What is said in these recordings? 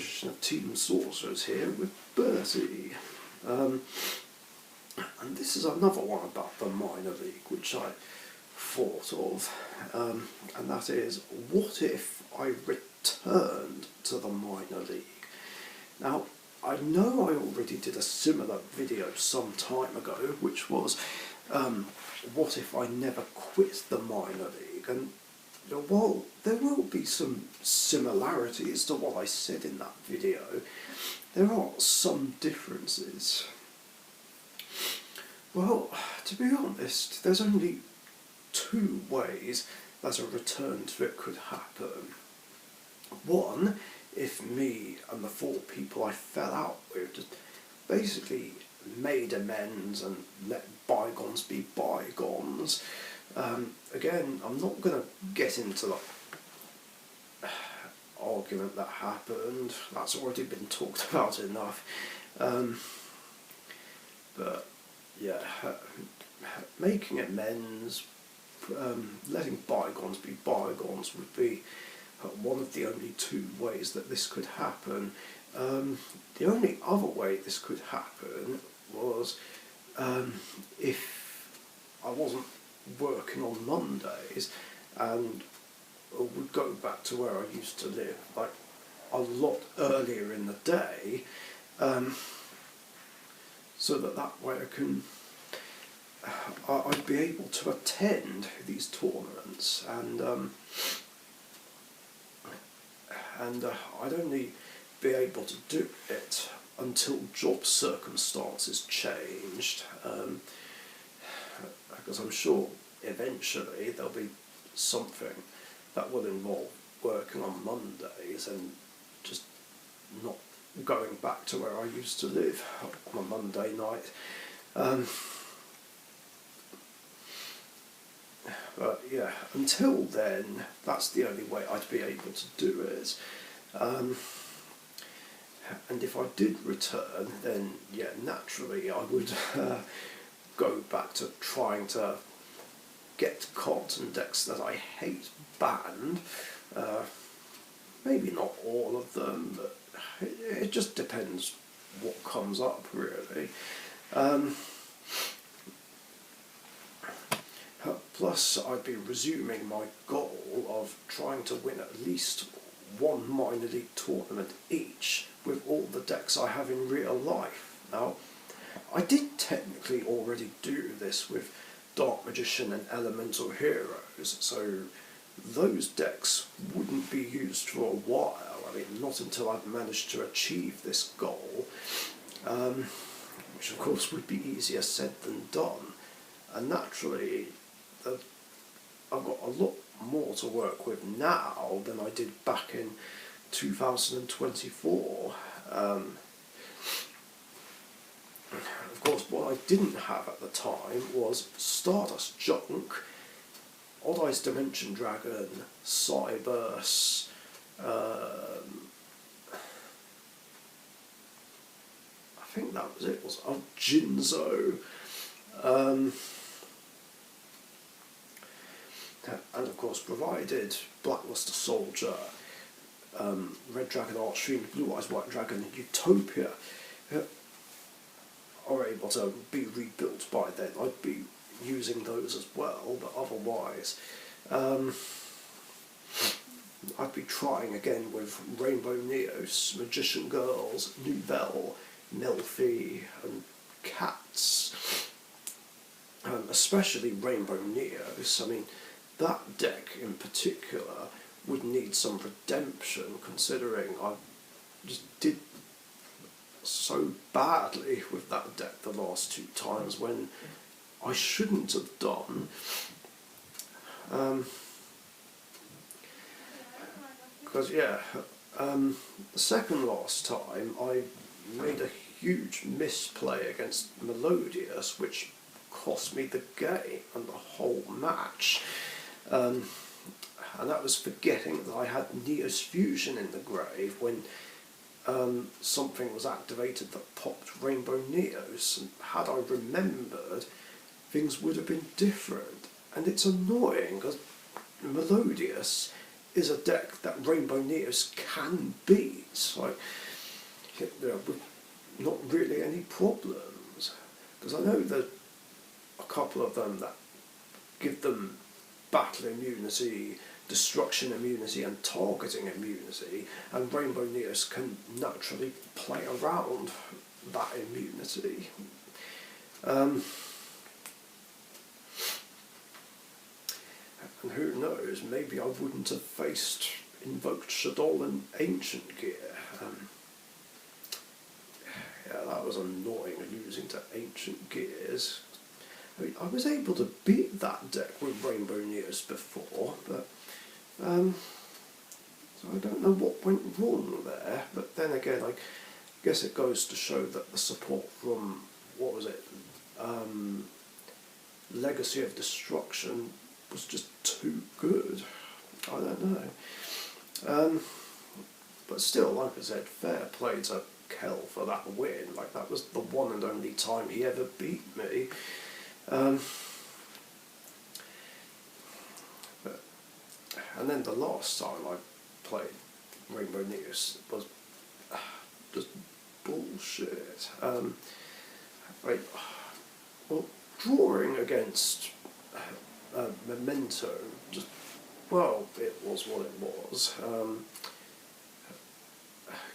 edition of Team Sorcerers here with Bertie. And this is another one about the minor league which I thought of, and that is, what if I returned to the minor league? Now, I know I already did a similar video some time ago, which was, what if I never quit the minor league? And while there will be some similarities to what I said in that video, there are some differences. Well, to be honest, there's only two ways that a return to it could happen. One, if me and the 4 people I fell out with just basically made amends and let bygones be bygones. Again, I'm not going to get into the argument that happened. That's already been talked about enough. But yeah, making amends, letting bygones be bygones would be one of the only 2 ways that this could happen. The only other way this could happen was if I wasn't working on Mondays and would go back to where I used to live, like a lot earlier in the day, so that way I'd be able to attend these tournaments, and I'd only be able to do it until job circumstances changed, because I'm sure eventually there'll be something that will involve working on Mondays and just not going back to where I used to live on a Monday night. But yeah, until then, that's the only way I'd be able to do it. And if I did return, then yeah, naturally I would go back to trying to get cards and decks that I hate banned. Maybe not all of them, but it just depends what comes up, really. Plus, I'd be resuming my goal of trying to win at least one minor league tournament each with all the decks I have in real life. Now, I did technically already do this with Dark Magician and Elemental Heroes, so those decks wouldn't be used for a while. I mean, not until I've managed to achieve this goal, which of course would be easier said than done. And naturally, I've got a lot more to work with now than I did back in 2024. Of course, what I didn't have at the time was Stardust Junk, Odd Eyes Dimension Dragon, Cyberse, I think that was it, was Jinzo, and of course, provided Blackluster Soldier, Red Dragon Archfiend, Blue Eyes White Dragon, and Utopia are able to be rebuilt by then, I'd be using those as well, but otherwise I'd be trying again with Rainbow Neos, Magician Girls, Nouvelle, Melfi and Cats, especially Rainbow Neos. I mean, that deck in particular would need some redemption, considering I just did so badly with that deck the last 2 times when I shouldn't have done. Because yeah, the second last time I made a huge misplay against Melodious, which cost me the game and the whole match. And that was forgetting that I had Neos Fusion in the grave when something was activated that popped Rainbow Neos, and had I remembered, things would have been different. And it's annoying because Melodious is a deck that Rainbow Neos can beat. Like, with not really any problems. Because I know that a couple of them that give them battle immunity, destruction immunity, and targeting immunity, and Rainbow Neos can naturally play around that immunity. And who knows, maybe I wouldn't have faced Invoked Shaddoll and Ancient Gear. Yeah, that was annoying, losing to Ancient Gears. I mean, I was able to beat that deck with Rainbow Neos before, but so I don't know what went wrong there. But then again, I guess it goes to show that the support from, what was it, Legacy of Destruction was just too good. I don't know. But still, like I said, fair play to Kel for that win. Like, that was the one and only time he ever beat me. And then the last time I played Rainbow Neos was just bullshit. Well, drawing against Memento, just, well, it was what it was.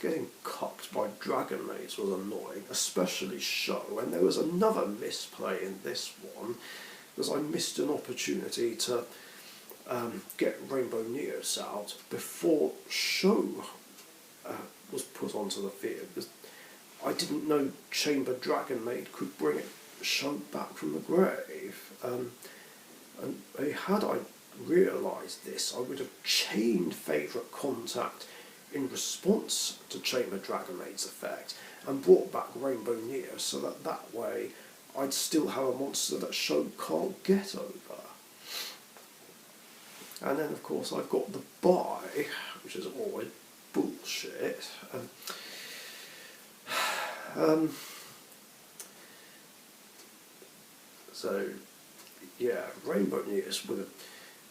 Getting cocked by Dragon Maze was annoying, especially Show, and there was another misplay in this one, because I missed an opportunity to get Rainbow Neos out before Show was put onto the field, because I didn't know Chamber Dragon Maid could bring Show back from the grave. And had I realised this, I would have chained Favourite Contact in response to Chamber Dragon Maid's effect and brought back Rainbow Neos, so that way I'd still have a monster that Show can't get over. And then of course I've got the buy, which is always bullshit. So yeah, Rainbow Neos would have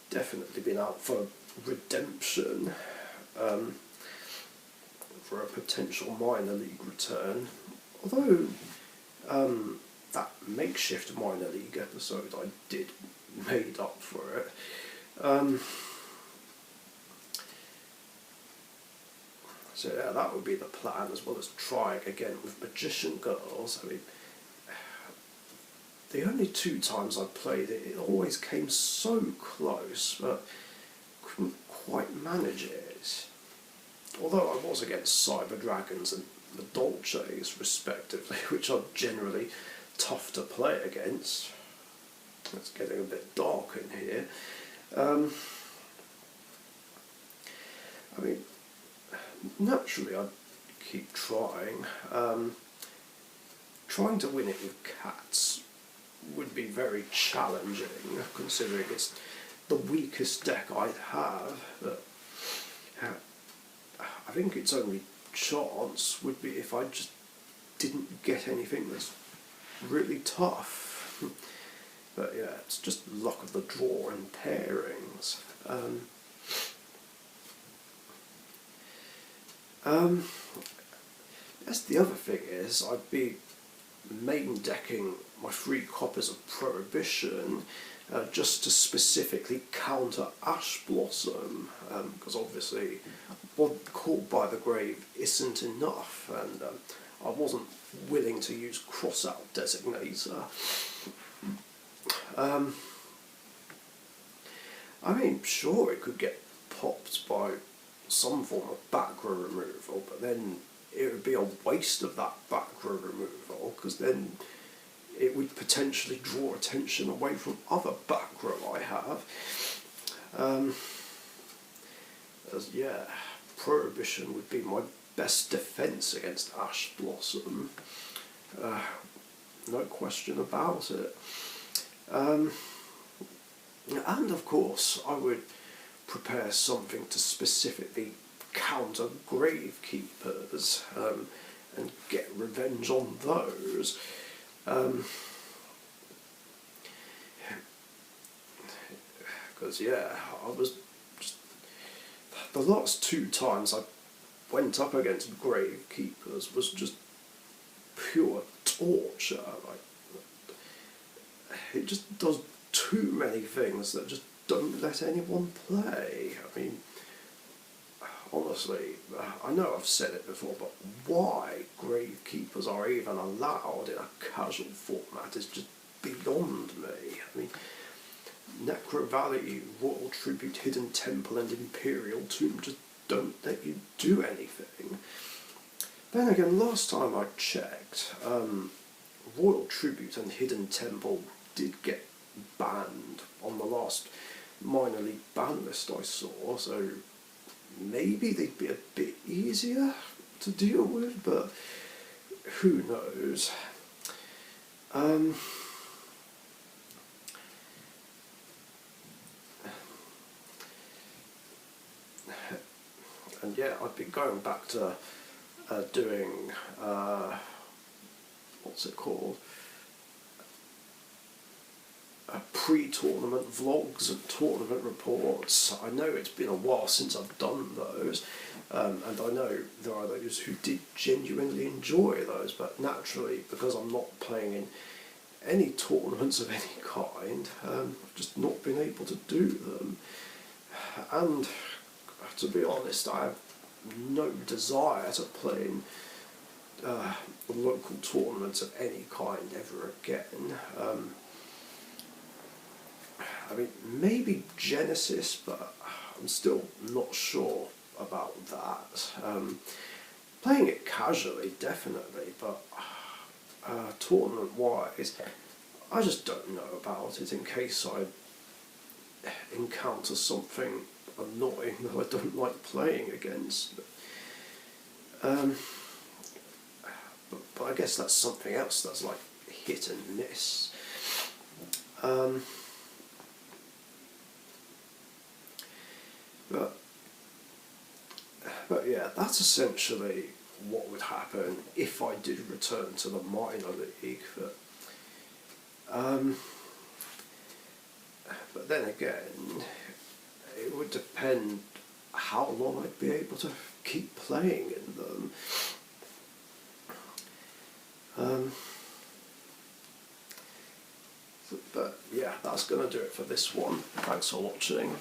definitely been out for redemption, for a potential minor league return. Although that makeshift minor league episode I did made up for it. So yeah, that would be the plan, as well as trying again with Magician Girls. I mean, the only two times I played it, it always came so close, but couldn't quite manage it. Although I was against Cyber Dragons and the Dolces, respectively, which are generally tough to play against. It's getting a bit dark in here. I mean, naturally I'd keep trying. Trying to win it with cats would be very challenging, considering it's the weakest deck I'd have. But I think its only chance would be if I just didn't get anything that's really tough. But yeah, it's just luck of the draw and pairings. That's the other thing is, I'd be main decking my 3 copies of Prohibition just to specifically counter Ash Blossom, because obviously what Caught by the Grave isn't enough, and I wasn't willing to use Crossout Designator. I mean, sure, it could get popped by some form of back row removal, but then it would be a waste of that back row removal, because then it would potentially draw attention away from other back row I have. As yeah, Prohibition would be my best defence against Ash Blossom. No question about it. And of course, I would prepare something to specifically counter Gravekeepers and get revenge on those. Because yeah, I was just the last two times I went up against Gravekeepers was just pure torture. Like, it just does too many things that just don't let anyone play. I mean, honestly, I know I've said it before, but why Gravekeepers are even allowed in a casual format is just beyond me. I mean, Necro Valley, Royal Tribute, Hidden Temple and Imperial Tomb just don't let you do anything. Then again, last time I checked, Royal Tribute and Hidden Temple did get banned on the last minor league ban list I saw, so maybe they'd be a bit easier to deal with, but who knows. And yeah, I've been going back to doing, what's it called? Pre-tournament vlogs and tournament reports. I know it's been a while since I've done those, and I know there are those who did genuinely enjoy those, but naturally, because I'm not playing in any tournaments of any kind, I've just not been able to do them. And to be honest, I have no desire to play in local tournaments of any kind ever again. I mean, maybe Genesis, but I'm still not sure about that. Playing it casually, definitely, but tournament-wise, I just don't know about it in case I encounter something annoying that I don't like playing against. But I guess that's something else that's like hit and miss. But yeah, that's essentially what would happen if I did return to the minor league. But then again, it would depend how long I'd be able to keep playing in them. But yeah, that's going to do it for this one. Thanks for watching.